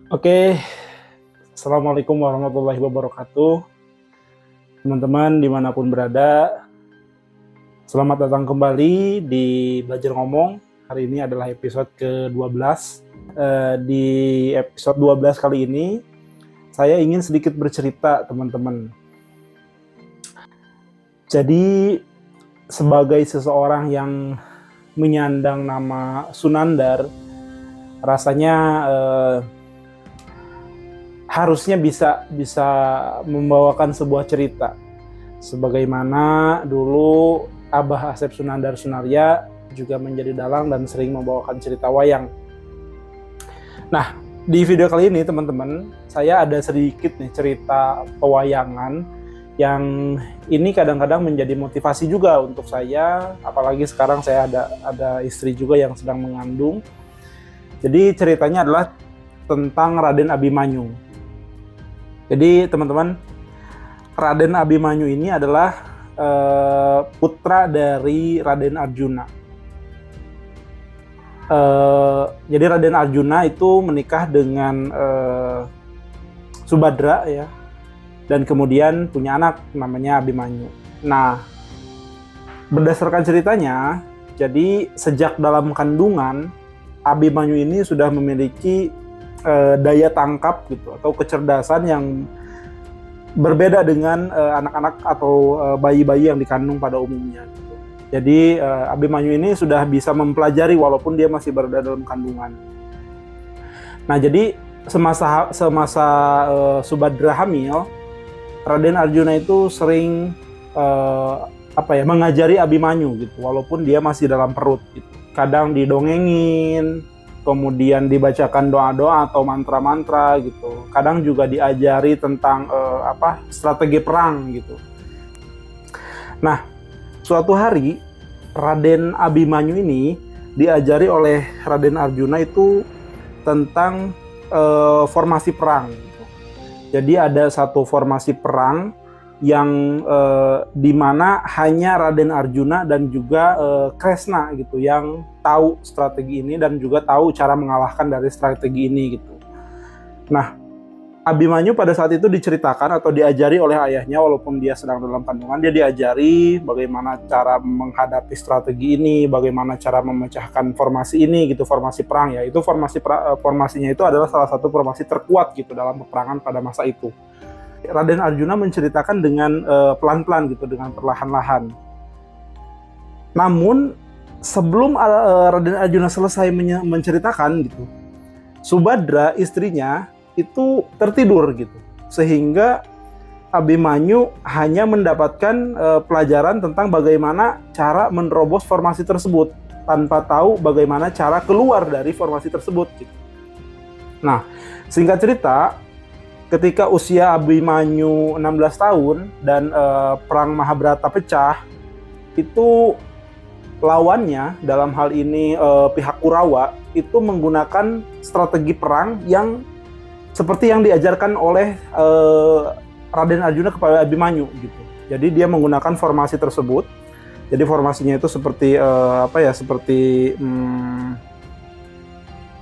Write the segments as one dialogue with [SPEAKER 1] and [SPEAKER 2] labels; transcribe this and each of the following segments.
[SPEAKER 1] Oke, Assalamualaikum warahmatullahi wabarakatuh. Teman-teman dimanapun berada, selamat datang kembali di Belajar Ngomong. Hari ini adalah episode ke-12. Di episode 12 kali ini, saya ingin sedikit bercerita, teman-teman. Jadi, sebagai seseorang yang menyandang nama Sunandar, rasanya harusnya bisa membawakan sebuah cerita. Sebagaimana dulu Abah Asep Sunandar Sunarya juga menjadi dalang dan sering membawakan cerita wayang. Nah, di video kali ini teman-teman, saya ada sedikit nih cerita pewayangan yang ini kadang-kadang menjadi motivasi juga untuk saya, apalagi sekarang saya ada istri juga yang sedang mengandung. Jadi ceritanya adalah tentang Raden Abimanyu. Jadi teman-teman, Raden Abimanyu ini adalah putra dari Raden Arjuna. Jadi Raden Arjuna itu menikah dengan Subadra ya, dan kemudian punya anak namanya Abimanyu. Nah, berdasarkan ceritanya, jadi sejak dalam kandungan Abimanyu ini sudah memiliki daya tangkap gitu atau kecerdasan yang berbeda dengan anak-anak atau bayi-bayi yang dikandung pada umumnya gitu. Jadi Abimanyu ini sudah bisa mempelajari walaupun dia masih berada dalam kandungan. Nah, jadi semasa Subadra hamil, Raden Arjuna itu sering mengajari Abimanyu gitu walaupun dia masih dalam perut gitu. Kadang didongengin, kemudian dibacakan doa-doa atau mantra-mantra gitu. Kadang juga diajari tentang strategi perang gitu. Nah, suatu hari Raden Abimanyu ini diajari oleh Raden Arjuna itu tentang formasi perang gitu. Jadi ada satu formasi perang yang dimana hanya Raden Arjuna dan juga Kresna gitu yang tahu strategi ini dan juga tahu cara mengalahkan dari strategi ini gitu. Nah, Abimanyu pada saat itu diceritakan atau diajari oleh ayahnya walaupun dia sedang dalam kandungan, dia diajari bagaimana cara menghadapi strategi ini, bagaimana cara memecahkan formasi ini gitu, formasi perang ya. Itu formasinya itu adalah salah satu formasi terkuat gitu dalam peperangan pada masa itu. Raden Arjuna menceritakan dengan pelan-pelan gitu, dengan perlahan-lahan. Namun sebelum Raden Arjuna selesai menceritakan gitu, Subadra istrinya itu tertidur gitu, sehingga Abimanyu hanya mendapatkan pelajaran tentang bagaimana cara menerobos formasi tersebut tanpa tahu bagaimana cara keluar dari formasi tersebut gitu. Nah, singkat cerita, ketika usia Abimanyu 16 tahun dan perang Mahabharata pecah, itu lawannya dalam hal ini pihak Kurawa itu menggunakan strategi perang yang seperti yang diajarkan oleh Raden Arjuna kepada Abimanyu gitu. Jadi dia menggunakan formasi tersebut. Jadi formasinya itu seperti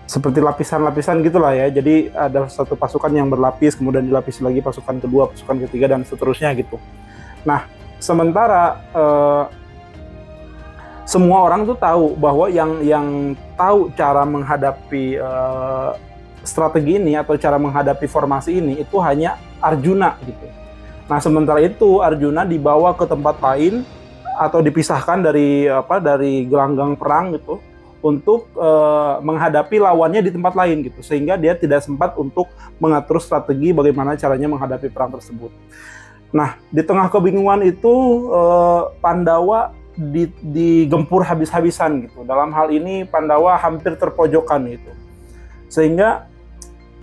[SPEAKER 1] seperti lapisan-lapisan gitulah ya. Jadi ada satu pasukan yang berlapis, kemudian dilapisi lagi pasukan kedua, pasukan ketiga, dan seterusnya gitu. Nah, sementara semua orang tuh tahu bahwa yang tahu cara menghadapi strategi ini atau cara menghadapi formasi ini itu hanya Arjuna gitu. Nah, sementara itu Arjuna dibawa ke tempat lain atau dipisahkan dari gelanggang perang gitu untuk menghadapi lawannya di tempat lain gitu, sehingga dia tidak sempat untuk mengatur strategi bagaimana caranya menghadapi perang tersebut. Nah, di tengah kebingungan itu Pandawa digempur habis-habisan gitu. Dalam hal ini Pandawa hampir terpojokan gitu. Sehingga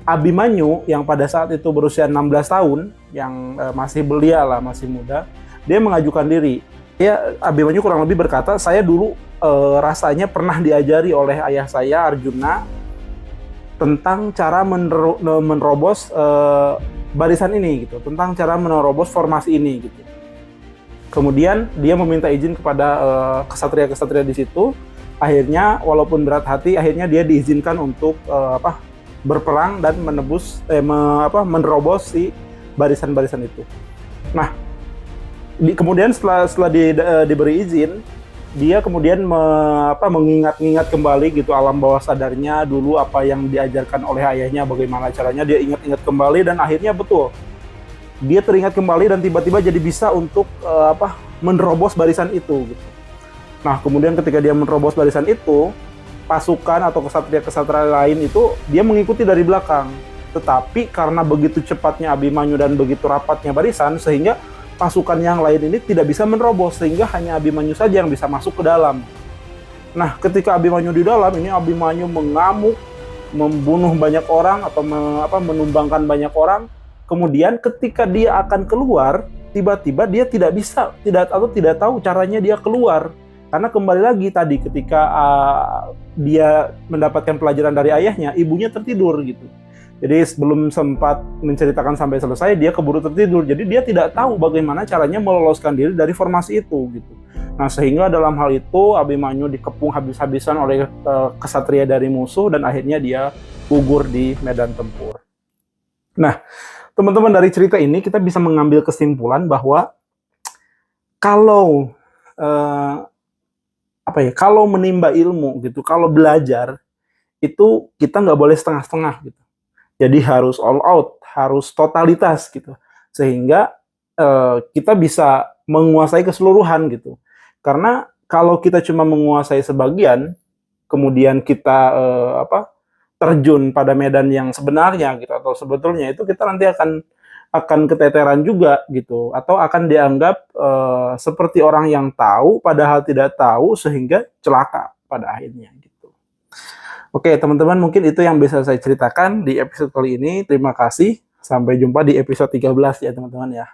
[SPEAKER 1] Abimanyu yang pada saat itu berusia 16 tahun, yang masih belia lah, masih muda, dia mengajukan diri. Ya, Abimanyu kurang lebih berkata, saya dulu rasanya pernah diajari oleh ayah saya Arjuna tentang cara menerobos barisan ini gitu, tentang cara menerobos formasi ini gitu. Kemudian dia meminta izin kepada kesatria-kesatria di situ. Akhirnya walaupun berat hati, akhirnya dia diizinkan untuk berperang dan menerobos si barisan-barisan itu. Nah, kemudian diberi izin, dia kemudian mengingat-ingat kembali gitu alam bawah sadarnya dulu apa yang diajarkan oleh ayahnya, bagaimana caranya dia ingat-ingat kembali, dan akhirnya betul dia teringat kembali dan tiba-tiba jadi bisa untuk menerobos barisan itu gitu. Nah, kemudian ketika dia menerobos barisan itu, pasukan atau kesatria-kesatria lain itu dia mengikuti dari belakang. Tetapi karena begitu cepatnya Abimanyu dan begitu rapatnya barisan, sehingga pasukan yang lain ini tidak bisa menerobos, sehingga hanya Abimanyu saja yang bisa masuk ke dalam. Nah, ketika Abimanyu di dalam, ini Abimanyu mengamuk, membunuh banyak orang atau menumbangkan banyak orang. Kemudian ketika dia akan keluar, tiba-tiba dia tidak tahu caranya dia keluar. Karena kembali lagi tadi ketika dia mendapatkan pelajaran dari ayahnya, ibunya tertidur gitu. Jadi sebelum sempat menceritakan sampai selesai, dia keburu tertidur. Jadi dia tidak tahu bagaimana caranya meloloskan diri dari formasi itu gitu. Nah, sehingga dalam hal itu Abimanyu dikepung habis-habisan oleh kesatria dari musuh dan akhirnya dia gugur di medan tempur. Nah, teman-teman, dari cerita ini kita bisa mengambil kesimpulan bahwa kalau kalau menimba ilmu gitu, kalau belajar itu kita nggak boleh setengah-setengah gitu. Jadi harus all out, harus totalitas gitu, sehingga kita bisa menguasai keseluruhan gitu. Karena kalau kita cuma menguasai sebagian, kemudian kita terjun pada medan yang sebenarnya gitu atau sebetulnya, itu kita nanti akan keteteran juga gitu, atau akan dianggap seperti orang yang tahu padahal tidak tahu, sehingga celaka pada akhirnya gitu. Oke, teman-teman, mungkin itu yang bisa saya ceritakan di episode kali ini. Terima kasih. Sampai jumpa di episode 13 ya, teman-teman ya.